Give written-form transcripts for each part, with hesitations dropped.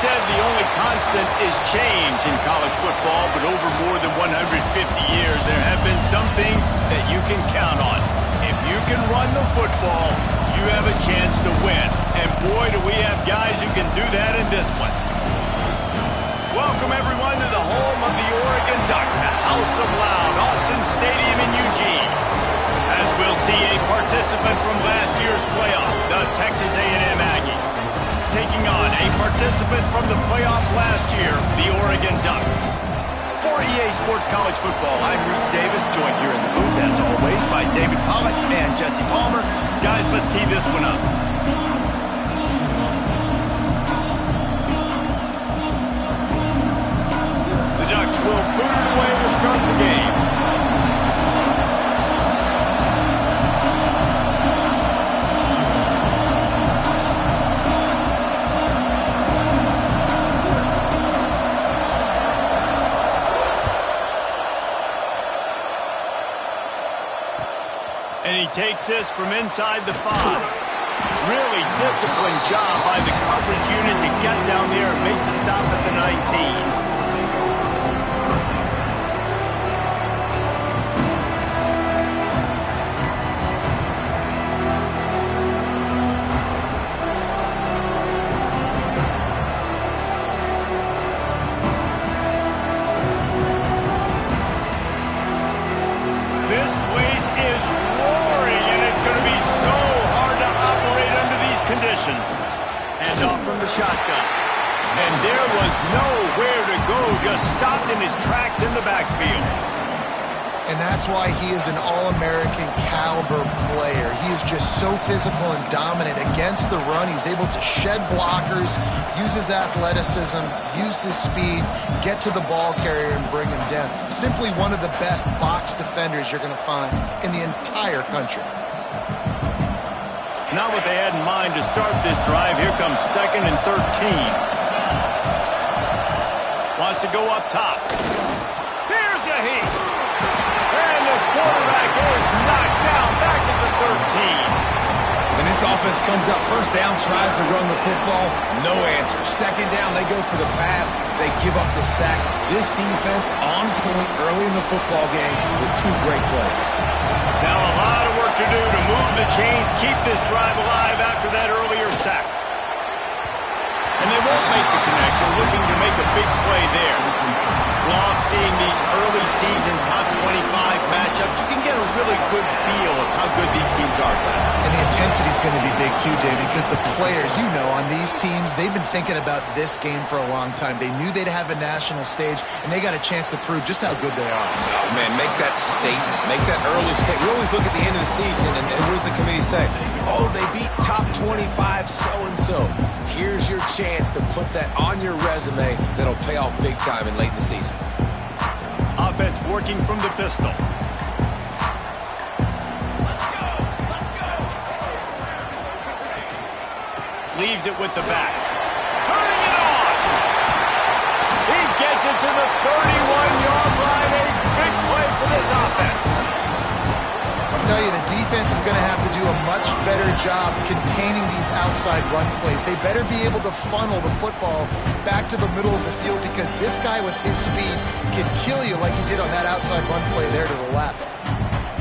said the only constant is change in college football, but over more than 150 years, there have been some things that you can count on. If you can run the football, you have a chance to win. And boy, do we have guys who can do that in this one. Welcome, everyone, to the home of the Oregon Ducks, the House of Loud, Autzen Stadium in Eugene. As we'll see a participant from last year's playoff, the Texas A&M Aggies, taking on a participant from the playoff last year, the Oregon Ducks. For EA Sports College Football, I'm Reese Davis, joined here in the booth, as always, by David Pollack and Jesse Palmer. Guys, let's tee this one up. The Ducks will boot it away to start the game. And he takes this from inside the 5. Really disciplined job by the coverage unit to get down there and make the stop at the 19. This place is roaring, and it's going to be so hard to operate under these conditions. And off from the shotgun. And there was nowhere to go, just stopped in his tracks in the backfield. And that's why he is an All-American caliber player. He is just so physical and dominant against the run. He's able to shed blockers, use his athleticism, use his speed, get to the ball carrier and bring him down. Simply one of the best box defenders you're going to find in the entire country. Not what they had in mind to start this drive. Here comes 2nd and 13. Wants to go up top. Here's a heat. And the quarterback is knocked down back at the 13. When this offense comes out first down, tries to run the football, no answer. Second down, they go for the pass. They give up the sack. This defense on point early in the football game with 2 great plays. Now a lot of work to do to move the chains, keep this drive alive after that earlier sack. And they won't make the connection, looking to make a big play there. Love seeing these early season top 25 matchups. You can get a really good feel of how good these teams are, guys. And the intensity is going to be big too, David, because the players, you know, on these teams, they've been thinking about this game for a long time. They knew they'd have a national stage, and they got a chance to prove just how good they are. Oh, man, make that statement. Make that early statement. We always look at the end of the season, and what does the committee say? Oh, they beat top 25 so-and-so. Here's your chance to put that on your resume that'll pay off big time and late in the season. Offense working from the pistol. Leaves it with the back. Turning it on! He gets it to the 31-yard line. A big play for this offense. I'll tell you, the defense is going to have to do a much better job containing these outside run plays. They better be able to funnel the football back to the middle of the field, because this guy with his speed can kill you like he did on that outside run play there to the left.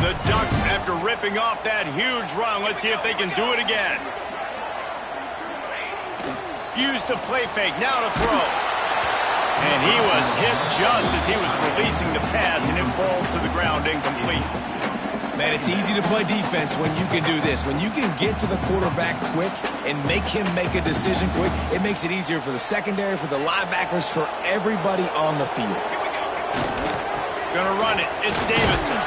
The Ducks, after ripping off that huge run, let's see if they can do it again. Use the play fake, now to throw. And he was hit just as he was releasing the pass, and it falls to the ground incomplete. Man, it's easy to play defense when you can do this. When you can get to the quarterback quick and make him make a decision quick, it makes it easier for the secondary, for the linebackers, for everybody on the field. Gonna run it. It's Davison.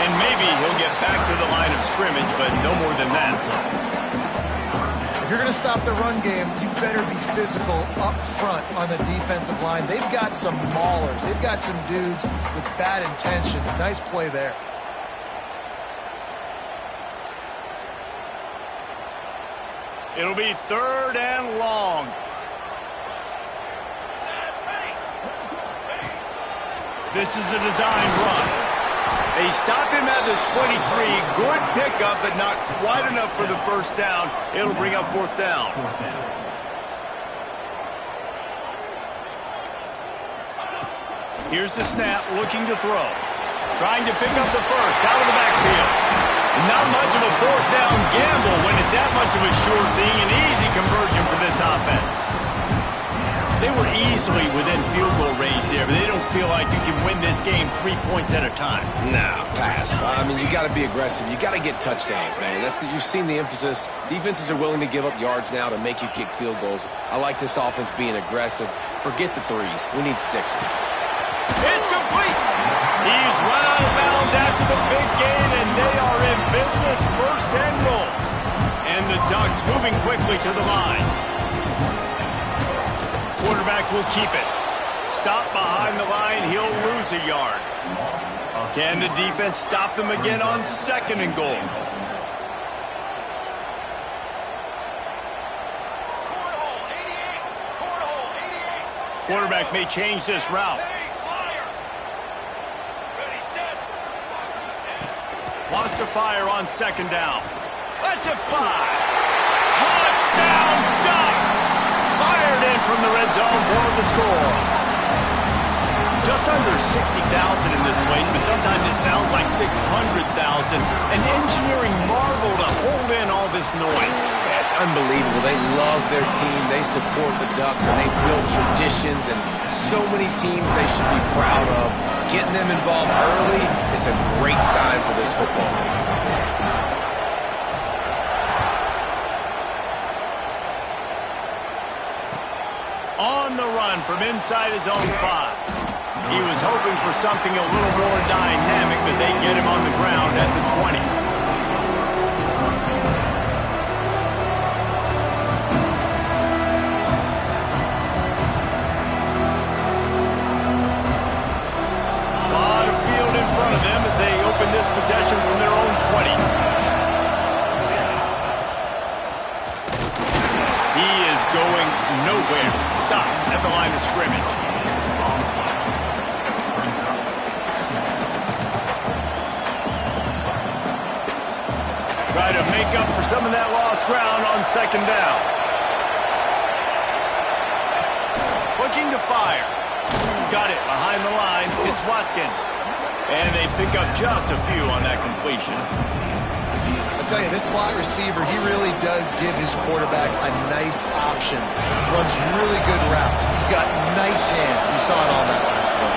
And maybe he'll get back to the line of scrimmage, but no more than that. If you're going to stop the run game, you better be physical up front on the defensive line. They've got some maulers. They've got some dudes with bad intentions. Nice play there. It'll be 3rd and long. This is a designed run. They stop him at the 23. Good pickup, but not quite enough for the first down. It'll bring up 4th down. Here's the snap, looking to throw. Trying to pick up the first out of the backfield. Not much of a fourth down gamble when it's that much of a sure thing. An easy conversion for this offense. They were easily within field goal range there, but they don't feel like you can win this game 3 points at a time. No, pass. I mean, you got to be aggressive. You got to get touchdowns, man. You've seen the emphasis. Defenses are willing to give up yards now to make you kick field goals. I like this offense being aggressive. Forget the threes. We need sixes. It's complete. He's run out of bounds after the big gain, and they are in business, first and goal. And the Ducks moving quickly to the line. Quarterback will keep it. Stop behind the line, he'll lose a yard. Can the defense stop them again on second and goal? Quarterback may change this route. Lost to fire on second down. Let's it fly. Touchdown Ducks! Fired in from the red zone for the score. Just under 60,000 in this place, but sometimes it sounds like 600,000. An engineering marvel to hold in all this noise. Yeah, it's unbelievable. They love their team. They support the Ducks, and they build traditions, and so many teams they should be proud of. Getting them involved early is a great sign for this football league. On the run from inside his own 5. He was hoping for something a little more dynamic, but they get him on the ground at the 20. A lot of field in front of them as they open this possession from their own 20. He is going nowhere. Stop at the line of scrimmage. Try to make up for some of that lost ground on second down. Looking to fire. Got it behind the line. It's Watkins. And they pick up just a few on that completion. I'll tell you, this slot receiver, he really does give his quarterback a nice option. Runs really good routes. He's got nice hands. You saw it on that last play.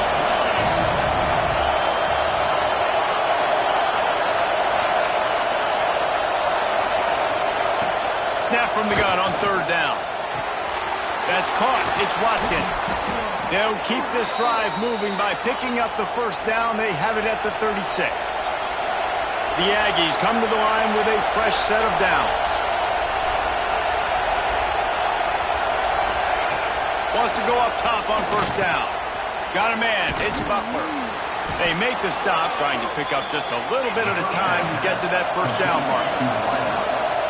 Snap from the gun on third down. That's caught. It's Watkins. They'll keep this drive moving by picking up the first down. They have it at the 36. The Aggies come to the line with a fresh set of downs. Wants to go up top on first down. Got a man. It's Butler. They make the stop, trying to pick up just a little bit at a time to get to that first down mark.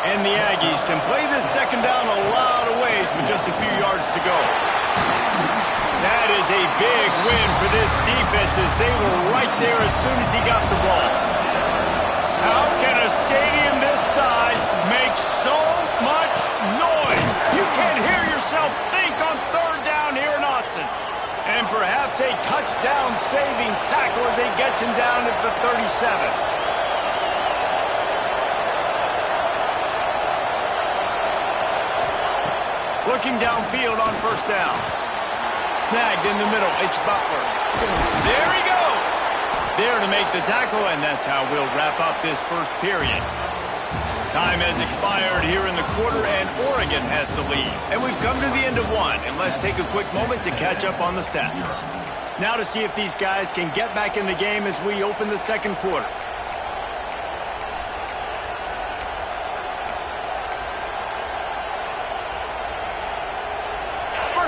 And the Aggies can play this second down a lot of ways with just a few yards to go. That is a big win for this defense as they were right there as soon as he got the ball. How can a stadium this size make so much noise? You can't hear yourself think on third down here in Autzen. And perhaps a touchdown-saving tackle as he gets him down at the 37. Looking downfield on first down. Snagged in the middle. It's Butler. There he goes. There to make the tackle, and that's how we'll wrap up this first period. Time has expired here in the quarter, and Oregon has the lead. And we've come to the end of one, and let's take a quick moment to catch up on the stats. Now to see if these guys can get back in the game as we open the second quarter.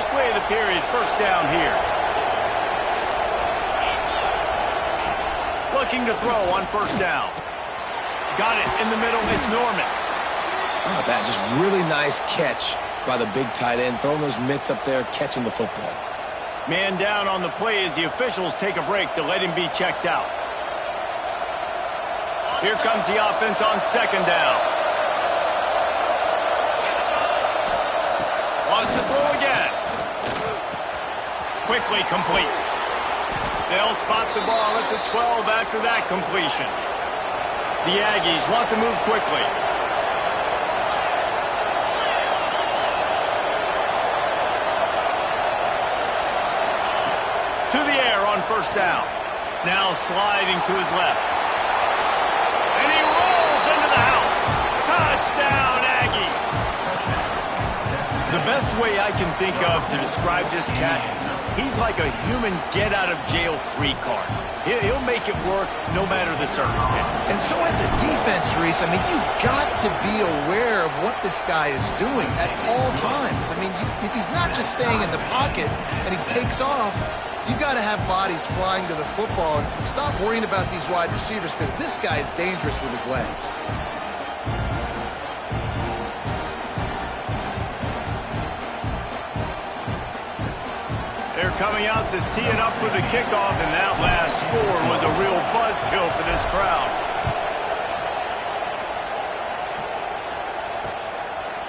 Play of the period, first down here. Looking to throw on first down. Got it in the middle, it's Norman. How about that? Just really nice catch by the big tight end, throwing those mitts up there, catching the football. Man down on the play as the officials take a break to let him be checked out. Here comes the offense on second down. Lost to throw again. Quickly complete. They'll spot the ball at the 12 after that completion. The Aggies want to move quickly. To the air on first down. Now sliding to his left. And he rolls into the house. Touchdown, Aggies. The best way I can think of to describe this cat, he's like a human get-out-of-jail-free card. He'll make it work no matter the circumstance. And so as a defense, Reese, I mean, you've got to be aware of what this guy is doing at all times. I mean, if he's not just staying in the pocket and he takes off, you've got to have bodies flying to the football. And stop worrying about these wide receivers because this guy is dangerous with his legs. They're coming out to tee it up for the kickoff, and that last score was a real buzzkill for this crowd.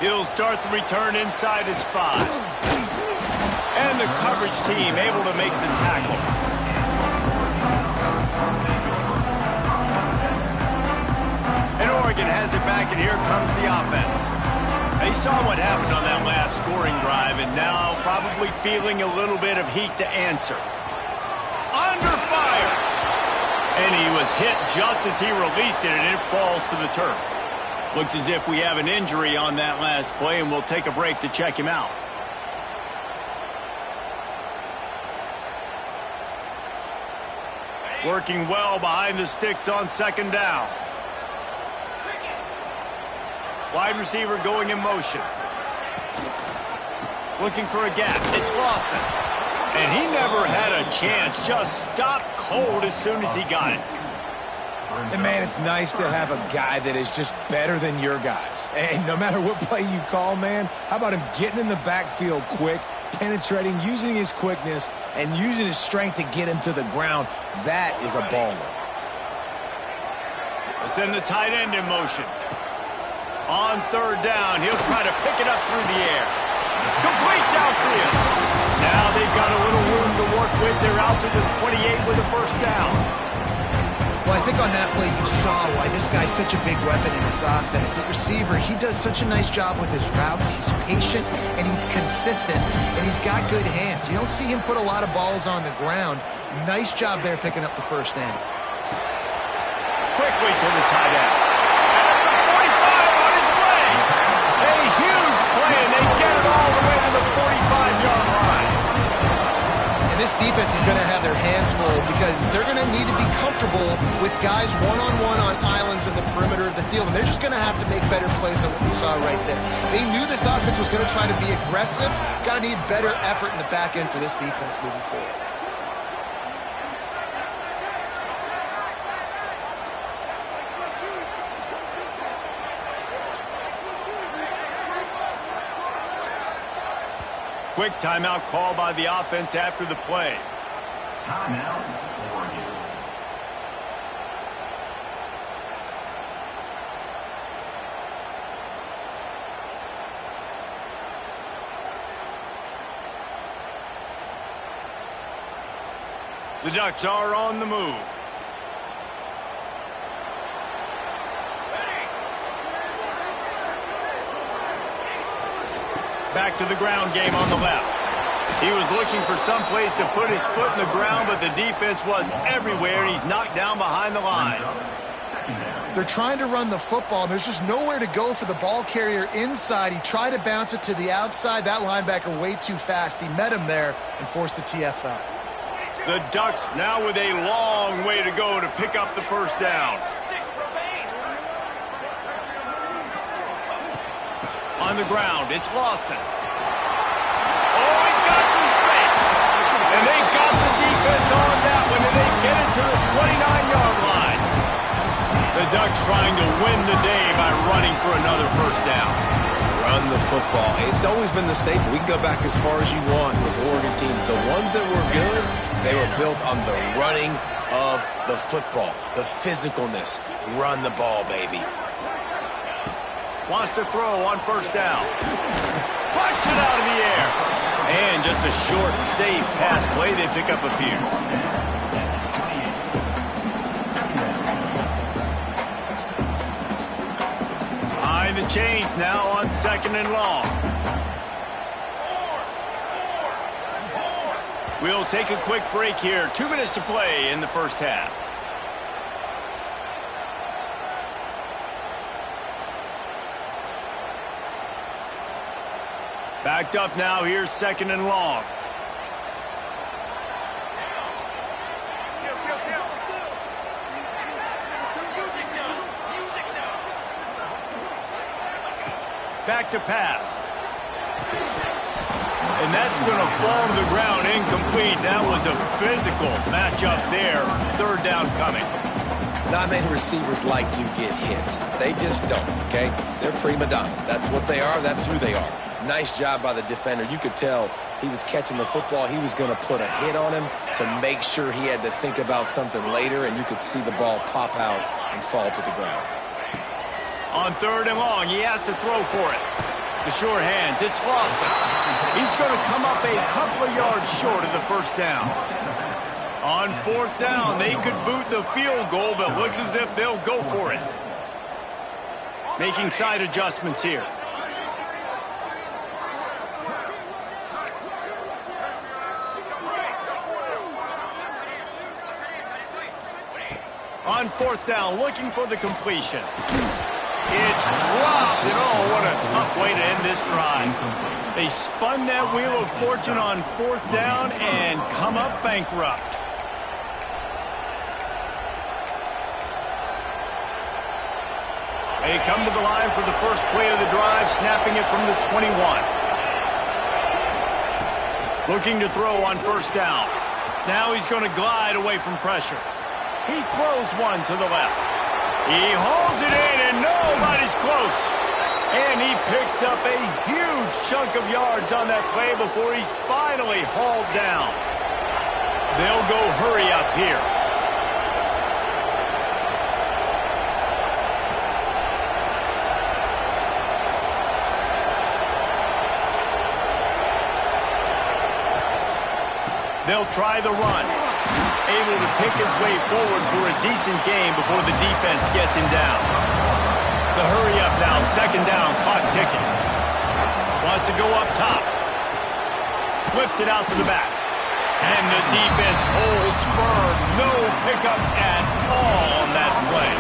He'll start the return inside his 5. And the coverage team able to make the tackle. And Oregon has it back, and here comes the offense. They saw what happened on that last scoring drive, and now probably feeling a little bit of heat to answer. Under fire! And he was hit just as he released it, and it falls to the turf. Looks as if we have an injury on that last play, and we'll take a break to check him out. Working well behind the sticks on second down. Wide receiver going in motion. Looking for a gap. It's Lawson. And he never had a chance. Just stopped cold as soon as he got it. And, man, it's nice to have a guy that is just better than your guys. And no matter what play you call, man, how about him getting in the backfield quick, penetrating, using his quickness, and using his strength to get him to the ground. That is a baller. Let's send the tight end in motion. On third down, he'll try to pick it up through the air. Complete downfield. Now they've got a little room to work with. They're out to the 28 with a first down. Well, I think on that play you saw why this guy's such a big weapon in this offense. At receiver, he does such a nice job with his routes. He's patient, and he's consistent, and he's got good hands. You don't see him put a lot of balls on the ground. Nice job there picking up the first down. Quickly to the tight end. And they get it all the way to the 45-yard line. And this defense is going to have their hands full because they're going to need to be comfortable with guys one-on-one on islands in the perimeter of the field. And they're just going to have to make better plays than what we saw right there. They knew this offense was going to try to be aggressive. Got to need better effort in the back end for this defense moving forward. Quick timeout call by the offense after the play. Timeout, Oregon. The Ducks are on the move. Back to the ground game on the left. He was looking for some place to put his foot in the ground, but the defense was everywhere, and he's knocked down behind the line. They're trying to run the football, and there's just nowhere to go for the ball carrier inside. He tried to bounce it to the outside. That linebacker way too fast. He met him there and forced the TFL. The Ducks now with a long way to go to pick up the first down. On the ground, it's Lawson. Oh, he's got some space. And they got the defense on that one, and they get it to the 29-yard line. The Ducks trying to win the day by running for another first down. Run the football. It's always been the staple. We can go back as far as you want with Oregon teams. The ones that were good, they were built on the running of the football, the physicalness. Run the ball, baby. Wants to throw on first down. Punch it out of the air. And just a short, safe pass play. They pick up a few. the chains now on 2nd and long. We'll take a quick break here. 2 minutes to play in the first half. Backed up now. Here's 2nd and long. Back to pass. And that's going to fall to the ground incomplete. That was a physical matchup there. 3rd down coming. Not many receivers like to get hit. They just don't, okay? They're prima donnas. That's what they are. That's who they are. Nice job by the defender. You could tell he was catching the football. He was going to put a hit on him to make sure he had to think about something later, and you could see the ball pop out and fall to the ground. On 3rd and long, he has to throw for it. The sure hands, it's Lawson. He's going to come up a couple of yards short of the 1st down. On 4th down, they could boot the field goal, but looks as if they'll go for it. Making side adjustments here. On 4th down, looking for the completion. It's dropped, and oh, what a tough way to end this drive. They spun that wheel of fortune on 4th down and come up bankrupt. They come to the line for the first play of the drive, snapping it from the 21. Looking to throw on 1st down. Now he's going to glide away from pressure. He throws one to the left. He hauls it in, and nobody's close. And he picks up a huge chunk of yards on that play before he's finally hauled down. They'll go hurry up here. They'll try the run. Able to pick his way forward for a decent game before the defense gets him down. The hurry up now, 2nd down, clock ticking. Wants to go up top. Flips it out to the back. And the defense holds firm. No pickup at all on that play.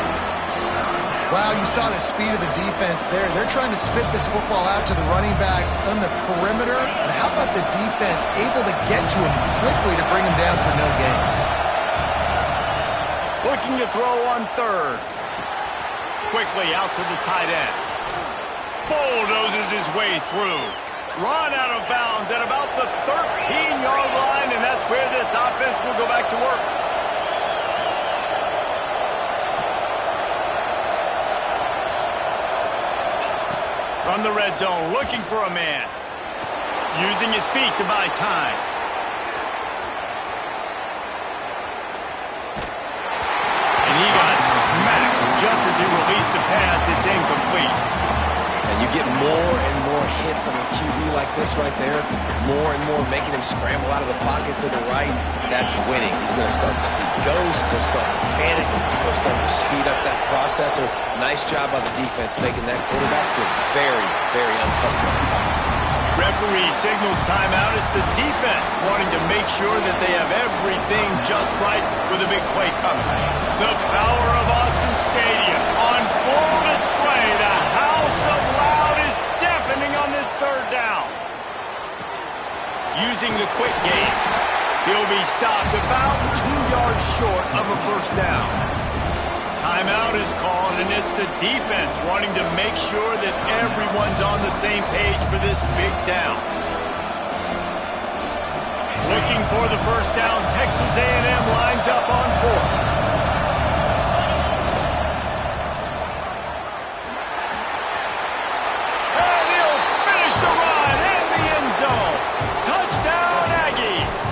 Wow, you saw the speed of the defense there. They're trying to spit this football out to the running back on the perimeter. And how about the defense able to get to him quickly to bring him down for no gain? Looking to throw on 3rd. Quickly out to the tight end. Bulldozes his way through. Run out of bounds at about the 13-yard line, and that's where this offense will go back to work. From the red zone, looking for a man. Using his feet to buy time. And he got smacked just as he released the pass. It's incomplete. And you get more and more hits on the QB like this right there. More and more making him scramble out of the pocket to the right. That's winning. He's going to start to see ghosts. He'll start to panic. He'll start to speed up that processor. Nice job by the defense making that quarterback feel very, very uncomfortable. Referee signals timeout. It's the defense wanting to make sure that they have everything just right with a big play coming. The power of Autzen Stadium on full display. The house of loud is deafening on this 3rd down. Using the quick game, he'll be stopped about 2 yards short of a 1st down. Timeout is called, and it's the defense wanting to make sure that everyone's on the same page for this big down. Looking for the 1st down, Texas A&M lines up on 4th. And he'll finish the run in the end zone. Touchdown, Aggies.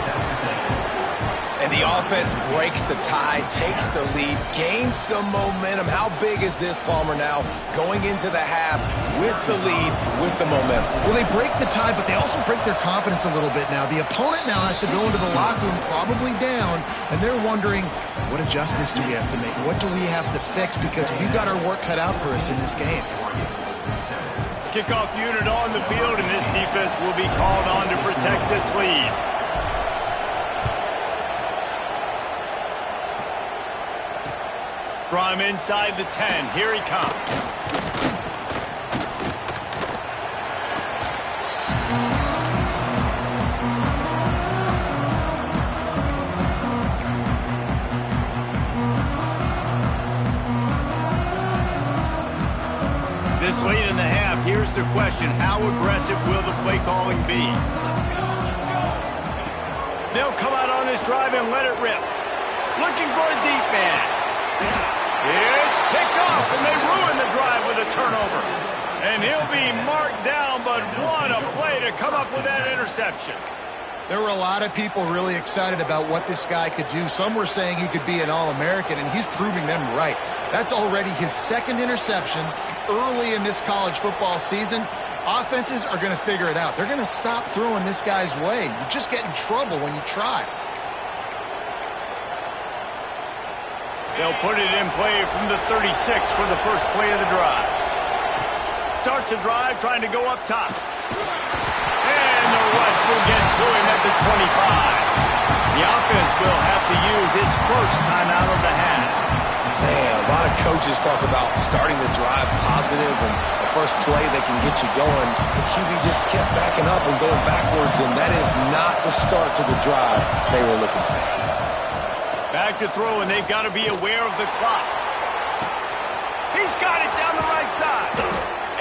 And the offense breaks the tie, takes the lead, gains some momentum. How big is this, Palmer, now? Going into the half with the lead, with the momentum. Well, they break the tie, but they also break their confidence a little bit now. The opponent now has to go into the locker room probably down, and they're wondering, what adjustments do we have to make? What do we have to fix? Because we've got our work cut out for us in this game. Kickoff unit on the field, and this defense will be called on to protect this lead. From inside the 10, here he comes. This late in the half, here's the question: how aggressive will the play calling be? They'll come out on this drive and let it rip. Looking for a deep man. It's picked off, and they ruin the drive with a turnover. And he'll be marked down, but what a play to come up with that interception. There were a lot of people really excited about what this guy could do. Some were saying he could be an All-American, and he's proving them right. That's already his second interception early in this college football season. Offenses are going to figure it out. They're going to stop throwing this guy's way. You just get in trouble when you try. They'll put it in play from the 36 for the first play of the drive. Starts the drive trying to go up top. And the rush will get to him at the 25. The offense will have to use its first timeout of the half. Man, a lot of coaches talk about starting the drive positive and the first play that can get you going. The QB just kept backing up and going backwards, and that is not the start to the drive they were looking for. Back to throw, and they've got to be aware of the clock. He's got it down the right side.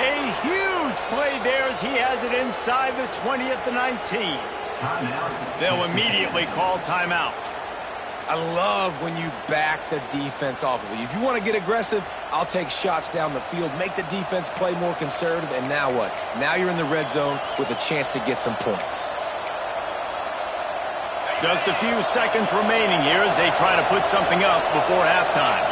A huge play there as he has it inside the 20 at the 19. They'll immediately call timeout. I love when you back the defense off of you. If you want to get aggressive, I'll take shots down the field, make the defense play more conservative, and now what? Now you're in the red zone with a chance to get some points. Just a few seconds remaining here as they try to put something up before halftime.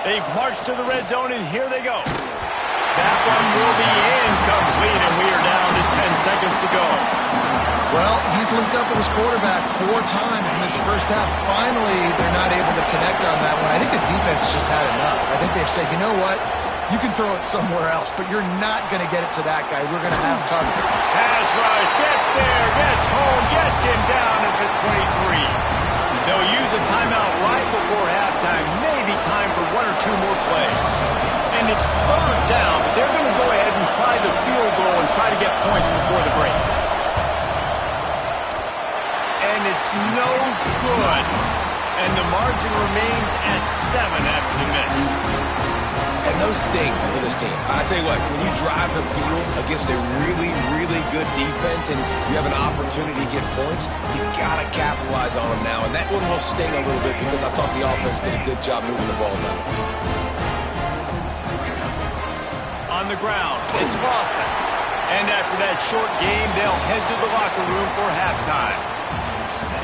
They've marched to the red zone, and here they go. That one will be incomplete, and we are down to 10 seconds to go. Well, he's linked up with his quarterback 4 times in this first half. Finally, they're not able to connect on that one. I think the defense just had enough. I think they've said, you know what? You can throw it somewhere else, but you're not going to get it to that guy. We're going to have cover. Pass rush, gets there, gets home, gets him down at the 23. They'll use a timeout right before halftime. Maybe time for 1 or 2 more plays. And it's third down, but they're going to go ahead and try the field goal and try to get points before the break. And it's no good. And the margin remains at 7 after the miss. And those sting for this team. I tell you what, when you drive the field against a really, really good defense and you have an opportunity to get points, you got to capitalize on them now. And that one will sting a little bit because I thought the offense did a good job moving the ball down the field. On the ground, it's Lawson. And after that short game, they'll head to the locker room for halftime.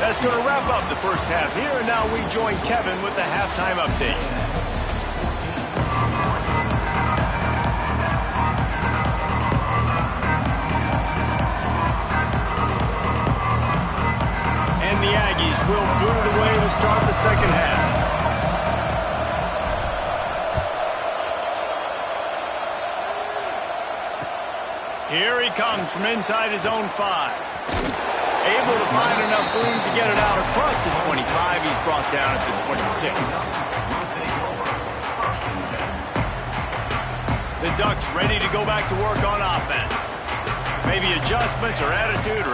That's going to wrap up the first half here, and now we join Kevin with the halftime update. And the Aggies will boot it away to start the second half. Here he comes from inside his own 5. Able to find enough room to get it out across the 25. He's brought down at the 26. The Ducks ready to go back to work on offense. Maybe adjustments or attitude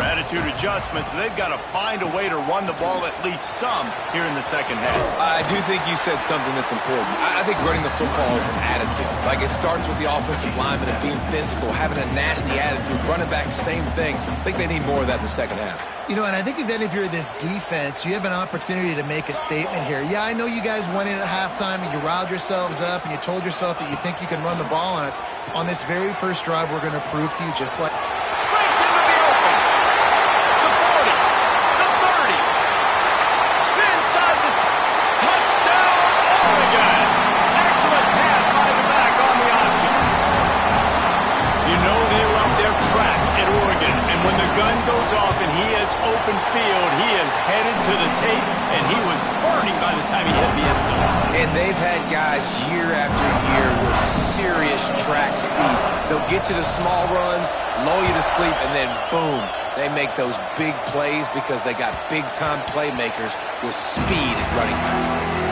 adjustments, but they've got to find a way to run the ball at least some here in the second half. I do think you said something that's important. I think running the football is an attitude. Like, it starts with the offensive lineman and being physical, having a nasty attitude. Running back, same thing. I think they need more of that in the second half. You know, and I think if you're this defense, you have an opportunity to make a statement here. Yeah, I know you guys went in at halftime and you riled yourselves up and you told yourself that you think you can run the ball on us. On this very first drive, we're going to prove to you just like... Breaks into the open. The 40. The 30. Inside the touchdown, Oregon. Excellent pass by the back on the option. You know they love their track at Oregon, and when the gun goes off, off and he hits open field. He is headed to the tape, and he was burning by the time he hit the end zone. And they've had guys year after year with serious track speed. They'll get you the small runs, lull you to sleep, and then boom, they make those big plays because they got big-time playmakers with speed at running back.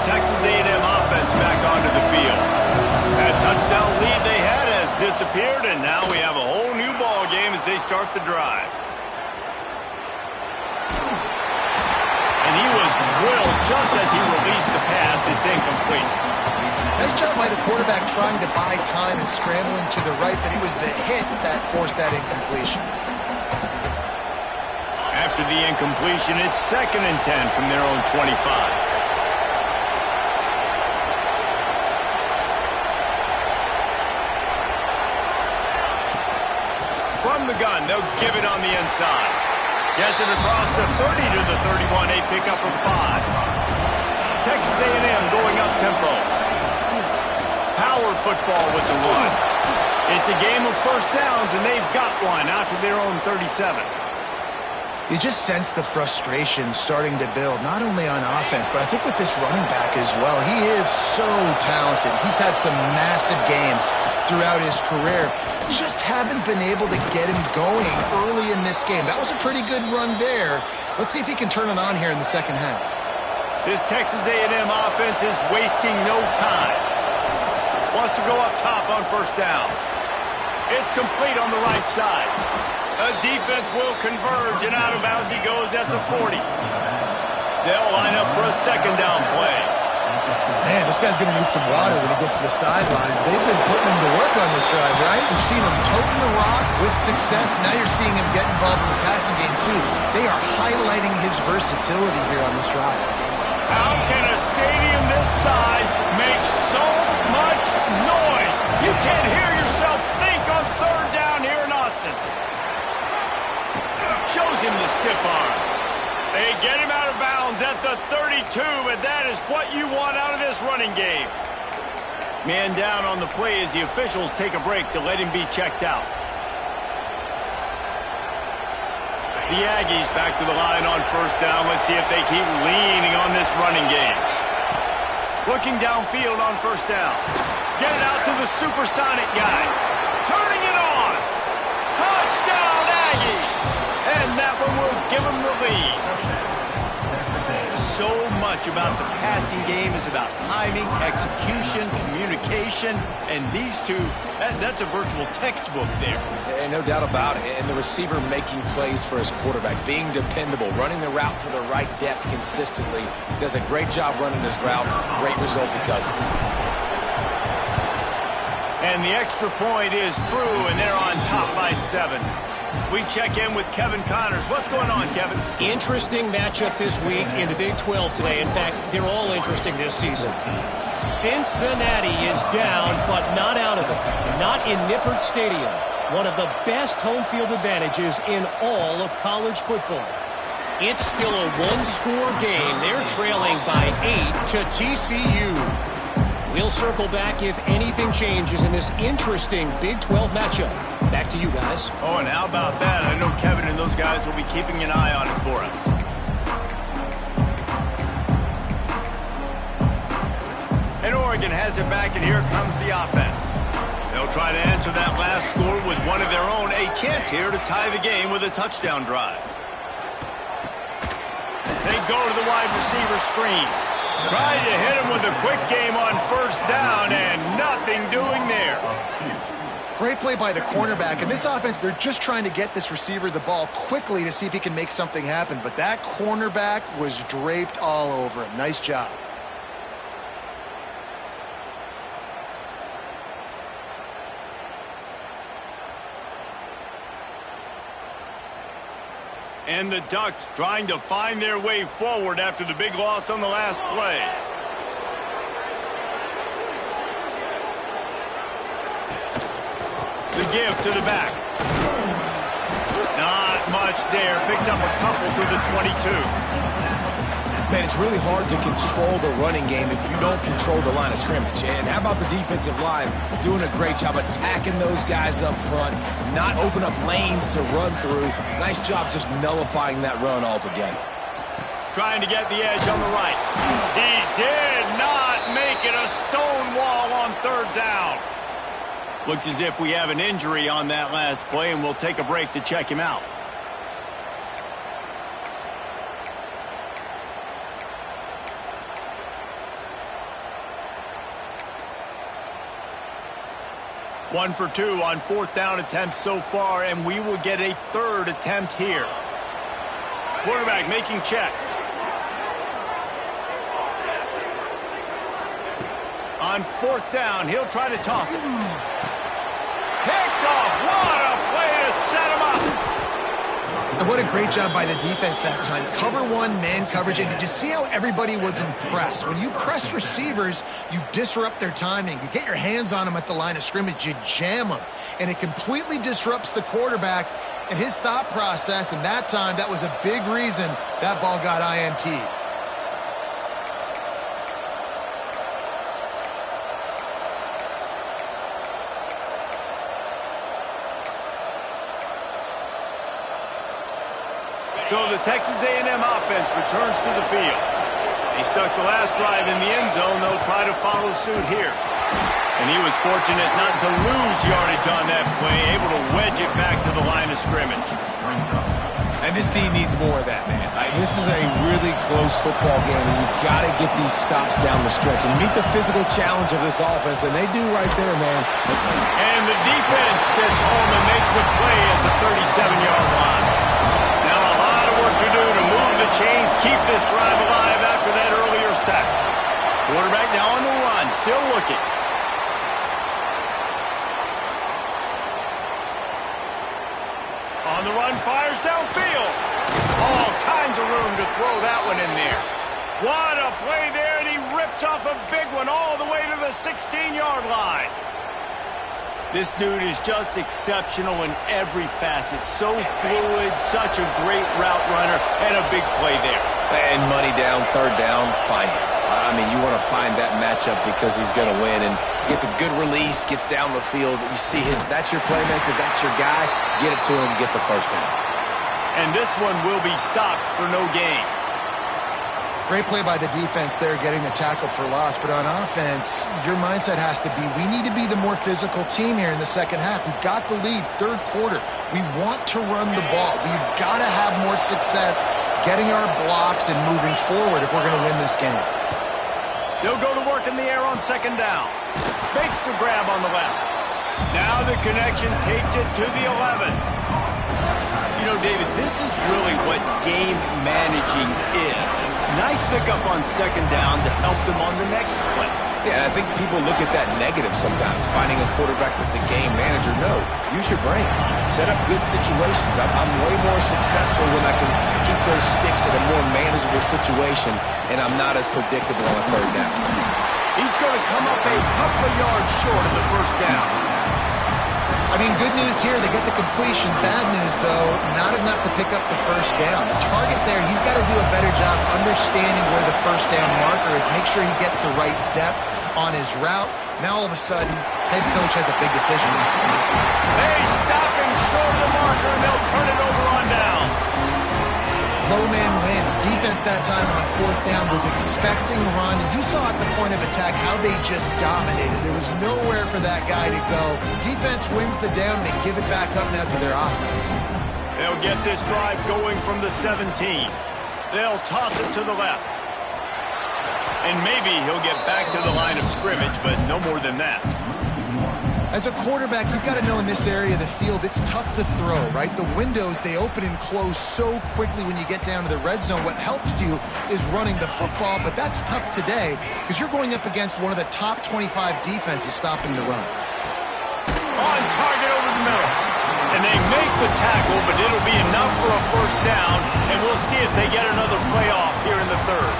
Texas A&M offense back onto the field. That touchdown lead they had has disappeared, and now we have a whole new ball game as they start the drive. And he was drilled just as he released the pass. It's incomplete. Nice job by the quarterback trying to buy time and scrambling to the right, but it was the hit that forced that incompletion. After the incompletion, it's 2nd and 10 from their own 25. From the gun, they'll give it on the inside. Gets it across the 30 to the 31, a pickup of 5. Texas A&M going up tempo. Power football with the run. It's a game of first downs, and they've got one out to their own 37. You just sense the frustration starting to build, not only on offense, but I think with this running back as well. He is so talented. He's had some massive games throughout his career. Just haven't been able to get him going early in this game. That was a pretty good run there. Let's see if he can turn it on here in the second half. This Texas A&M offense is wasting no time. Wants to go up top on first down. It's complete on the right side. A defense will converge, and out of bounds he goes at the 40. They'll line up for a second down play. Man, this guy's going to need some water when he gets to the sidelines. They've been putting him to work on this drive, right? We've seen him toting the rock with success. Now you're seeing him get involved in the passing game, too. They are highlighting his versatility here on this drive. How can a stadium this size make so much noise? You can't hear yourself think on third down here in Austin. Shows him the stiff arm. They get him out of bounds at the 32, but that is what you want out of this running game. Man down on the play as the officials take a break to let him be checked out. The Aggies back to the line on first down. Let's see if they keep leaning on this running game. Looking downfield on first down. Get it out to the supersonic guy. Turning it on. Touchdown, Aggies. And that one will give them the lead. So much about the passing game is about timing, execution, communication, and these two, that's a virtual textbook there. And no doubt about it. And the receiver making plays for his quarterback, being dependable, running the route to the right depth consistently. Does a great job running this route. Great result because of it. And the extra point is true, and they're on top by 7. We check in with Kevin Connors. What's going on, Kevin? Interesting matchup this week in the Big 12 today. In fact, they're all interesting this season. Cincinnati is down, but not out of it. Not in Nippert Stadium. One of the best home field advantages in all of college football. It's still a one-score game. They're trailing by 8 to TCU. We'll circle back if anything changes in this interesting Big 12 matchup. Back to you guys. Oh, and how about that? I know Kevin and those guys will be keeping an eye on it for us. And Oregon has it back, and here comes the offense. They'll try to answer that last score with one of their own. A chance here to tie the game with a touchdown drive. They go to the wide receiver screen. Trying to hit him with a quick game on first down, and nothing doing there. Great play by the cornerback. In this offense, they're just trying to get this receiver the ball quickly to see if he can make something happen. But that cornerback was draped all over him. Nice job. And the Ducks trying to find their way forward after the big loss on the last play. The give to the back. Not much much there. Picks up a couple to the 22. Man, it's really hard to control the running game if you don't control the line of scrimmage. And how about the defensive line doing a great job attacking those guys up front, not open up lanes to run through. Nice job just nullifying that run altogether. Trying to get the edge on the right. He did not make it. A stone wall on third down. Looks as if we have an injury on that last play, and we'll take a break to check him out. One for two on fourth down attempts so far, and we will get a third attempt here. Quarterback making checks. On fourth down, he'll try to toss it. Picked off. What a play to set him up. And what a great job by the defense that time. Cover one, man coverage. And did you see how everybody was impressed? When you press receivers, you disrupt their timing. You get your hands on them at the line of scrimmage. You jam them. And it completely disrupts the quarterback and his thought process. And that time, that was a big reason that ball got INT'd. So the Texas A&M offense returns to the field. They stuck the last drive in the end zone. They'll try to follow suit here. And he was fortunate not to lose yardage on that play, able to wedge it back to the line of scrimmage. And this team needs more of that, man. This is a really close football game, and you've got to get these stops down the stretch and meet the physical challenge of this offense, and they do right there, man. And the defense gets home and makes a play at the 37-yard line. Now a lot of work to do to move the chains, keep this drive alive after that earlier sack. Quarterback now on the run, still looking. On the run, fires downfield. All kinds of room to throw that one in there. What a play there, and he rips off a big one all the way to the 16-yard line. This dude is just exceptional in every facet. So fluid, such a great route runner, and a big play there. And money down, third down, find it. I mean, you want to find that matchup because he's going to win, and gets a good release, gets down the field. You see that's your playmaker, that's your guy. Get it to him, get the first down. And this one will be stopped for no gain. Great play by the defense there, getting the tackle for loss. But on offense, your mindset has to be, we need to be the more physical team here in the second half. We've got the lead, third quarter. We want to run the ball. We've got to have more success getting our blocks and moving forward if we're going to win this game. They'll go to work in the air on second down. Makes the grab on the left. Now the connection takes it to the 11. You know, David, this is really what game managing is. Nice pickup on second down to help them on the next play. Yeah, I think people look at that negative sometimes, finding a quarterback that's a game manager. No, use your brain. Set up good situations. I'm way more successful when I can keep those sticks in a more manageable situation, and I'm not as predictable on a third down. He's going to come up a couple of yards short of the first down. I mean, good news here, they get the completion. Bad news, though, not enough to pick up the first down. The target there, he's got to do a better job understanding where the first down marker is, make sure he gets the right depth on his route. Now, all of a sudden, head coach has a big decision. They stop him short of the marker, and they'll turn it over on down. Low man wins. Defense that time on fourth down was expecting run. And you saw at the point of attack how they just dominated. There was nowhere for that guy to go. Defense wins the down. They give it back up now to their offense. They'll get this drive going from the 17. They'll toss it to the left. And maybe he'll get back to the line of scrimmage, but no more than that. As a quarterback, you've got to know in this area of the field, it's tough to throw, right? The windows, they open and close so quickly when you get down to the red zone. What helps you is running the football, but that's tough today because you're going up against one of the top 25 defenses stopping the run. On target over the middle. And they make the tackle, but it'll be enough for a first down, and we'll see if they get another play off here in the third.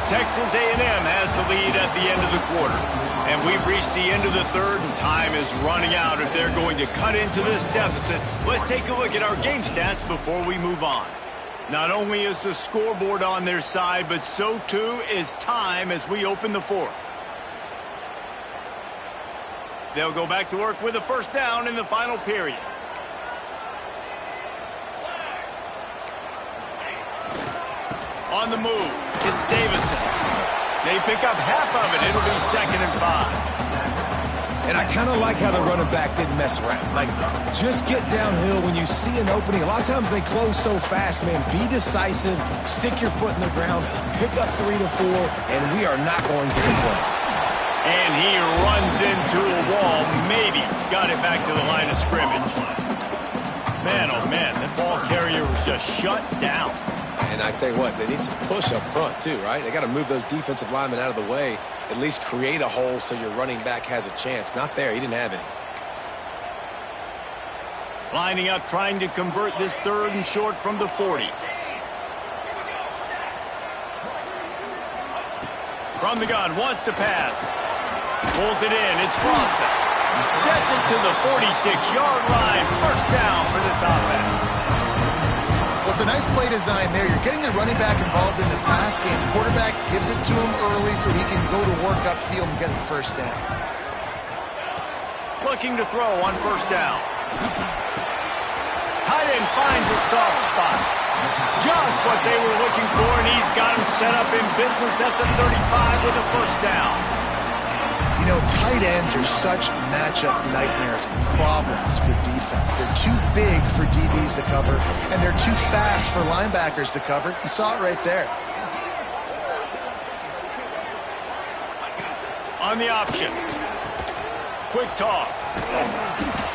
Texas A&M has the lead at the end of the quarter. And we've reached the end of the third, and time is running out if they're going to cut into this deficit. Let's take a look at our game stats before we move on. Not only is the scoreboard on their side, but so too is time as we open the fourth. They'll go back to work with a first down in the final period. On the move, it's Davison. They pick up half of it. It'll be 2nd and 5. And I kind of like how the running back didn't mess around. Like, just get downhill when you see an opening. A lot of times they close so fast, man. Be decisive, stick your foot in the ground, pick up 3 to 4, and we are not going to complain. And he runs into a wall, maybe got it back to the line of scrimmage. Man, oh man, that ball carrier was just shut down. And I tell you what, they need some push up front too, right? They got to move those defensive linemen out of the way, at least create a hole so your running back has a chance. Not there, he didn't have any. Lining up, trying to convert this 3rd and short from the 40. From the gun, wants to pass. Pulls it in, it's Boston. Gets it to the 46-yard line. First down for this offense. Well, it's a nice play design there. You're getting the running back involved in the pass game. Quarterback gives it to him early so he can go to work upfield and get the first down. Looking to throw on first down. Tight end finds a soft spot. Just what they were looking for, and he's got him set up in business at the 35 with a first down. You know, tight ends are such matchup nightmares and problems for defense. They're too big for DBs to cover, and they're too fast for linebackers to cover. You saw it right there. On the option. Quick toss.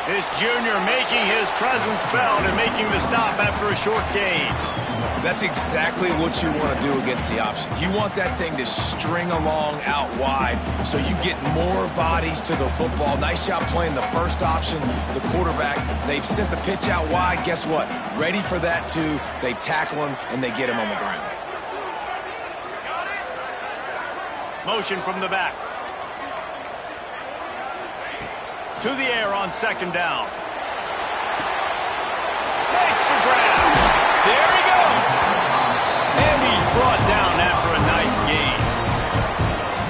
This junior making his presence felt and making the stop after a short gain. That's exactly what you want to do against the option. You want that thing to string along out wide so you get more bodies to the football. Nice job playing the first option, the quarterback. They've sent the pitch out wide. Guess what? Ready for that too. They tackle him and they get him on the ground. Motion from the back. To the air on 2nd down. Makes the grab. There he goes. And he's brought down after a nice gain.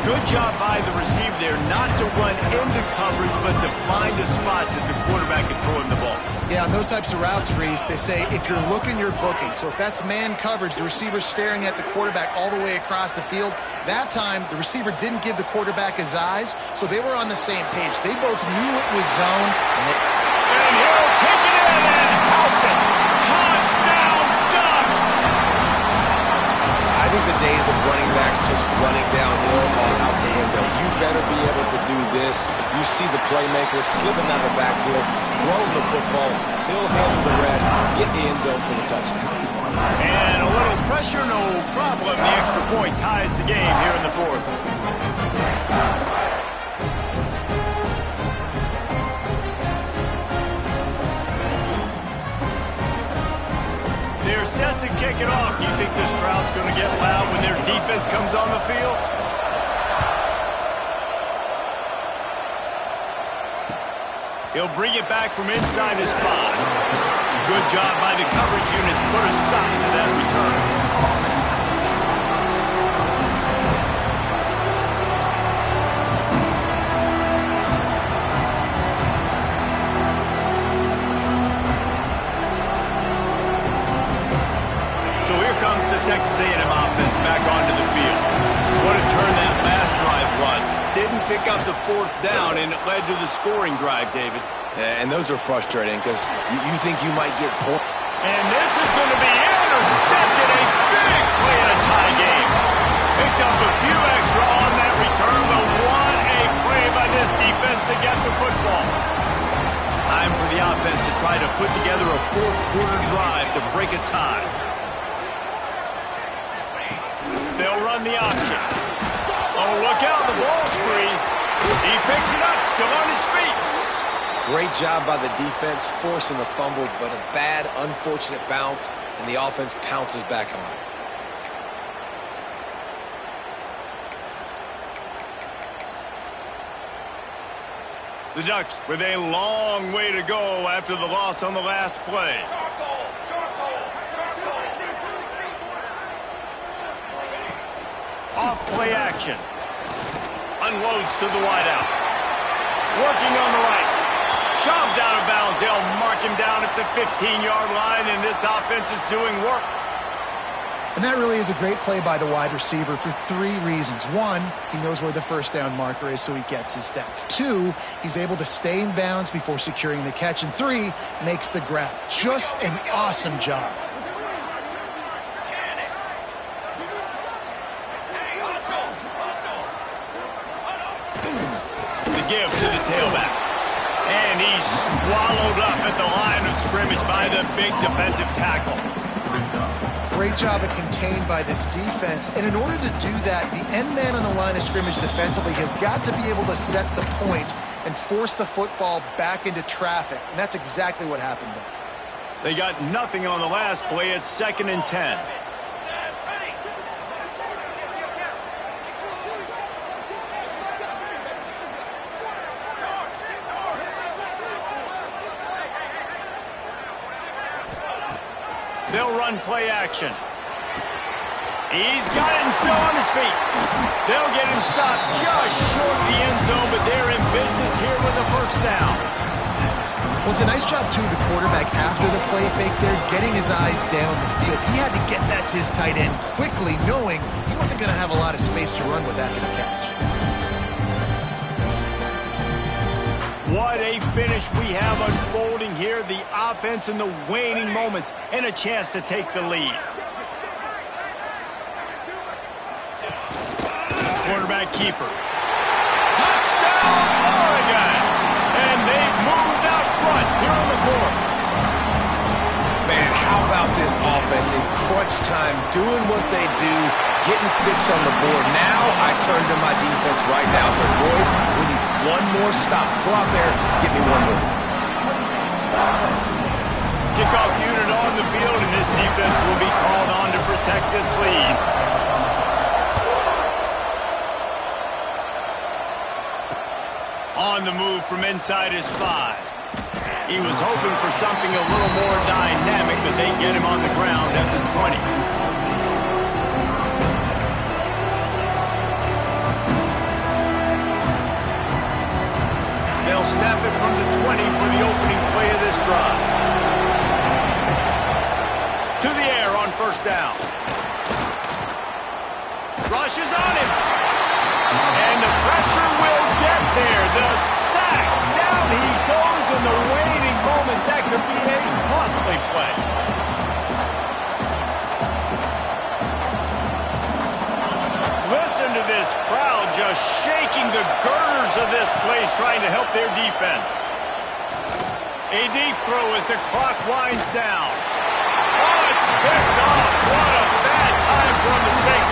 Good job by the receiver there not to run into coverage, but to find a spot that the quarterback can throw him the ball. Yeah, on those types of routes, Reese, they say if you're looking, you're booking. So if that's man coverage, the receiver's staring at the quarterback all the way across the field. That time, the receiver didn't give the quarterback his eyes, so they were on the same page. They both knew it was zone. And he'll take it in and house it. Touchdown, Ducks! I think the days of running backs just running downhill are out the window. You better be able to do this. You see the playmaker slipping out of the backfield, throwing the football. He'll handle the rest, get the end zone for the touchdown. And a little pressure, no problem. The extra point ties the game here in the 4th. They're set to kick it off. You think this crowd's going to get loud when their defense comes on the field? He'll bring it back from inside his 5. Good job by the coverage unit to put a stop to that return. So here comes the Texas A&M offense back onto the field. What a turn that last drive was. Didn't pick up the 4th down, and it led to the scoring drive, David. Yeah, and those are frustrating because you think you might get points. And this is going to be intercepted. A big play in a tie game. Picked up a few extra on that return, but what a play by this defense to get the football. Time for the offense to try to put together a 4th-quarter drive to break a tie. They'll run the option. Oh, look out, the ball's free. He picks it up, still on his feet. Great job by the defense, forcing the fumble, but a bad, unfortunate bounce, and the offense pounces back on it. The Ducks with a long way to go after the loss on the last play. Off play action. Unloads to the wideout. Working on the right. Shoved out of bounds. They'll mark him down at the 15-yard line, and this offense is doing work. And that really is a great play by the wide receiver for 3 reasons. 1, he knows where the first down marker is, so he gets his depth. 2, he's able to stay in bounds before securing the catch. And 3, makes the grab. Just an awesome job. The give to the tailback. And he's swallowed up at the line of scrimmage by the big defensive tackle. Great job of contained by this defense. And in order to do that, the end man on the line of scrimmage defensively has got to be able to set the point and force the football back into traffic. And that's exactly what happened there. They got nothing on the last play. It's 2nd and 10. They'll run play action. He's got it and still on his feet. They'll get him stopped just short of the end zone, but they're in business here with a first down. Well, it's a nice job, too, the quarterback after the play fake there, getting his eyes down the field. He had to get that to his tight end quickly, knowing he wasn't going to have a lot of space to run with after the catch. What a finish we have unfolding here. The offense in the waning moments and a chance to take the lead. Quarterback keeper. Touchdown, Oregon! And they've moved out front here on the court. Man, how about this offense in crunch time, doing what they do, getting 6 on the board. Now I turn to my defense right now. Say, boys, we need one more stop. Go out there, get me one more. Kickoff unit on the field, and this defense will be called on to protect this lead. On the move from inside his 5. He was hoping for something a little more dynamic, but they get him on the ground at the 20. They'll snap it from the 20 for the opening play of this drive. To the air on first down. Rushes on him. And the pressure will get there. The sack. Down he goes in the waning moments. That could be a costly play. Listen to this crowd just shaking the girders of this place, trying to help their defense. A deep throw as the clock winds down. Oh, it's picked off. What a bad time for a mistake.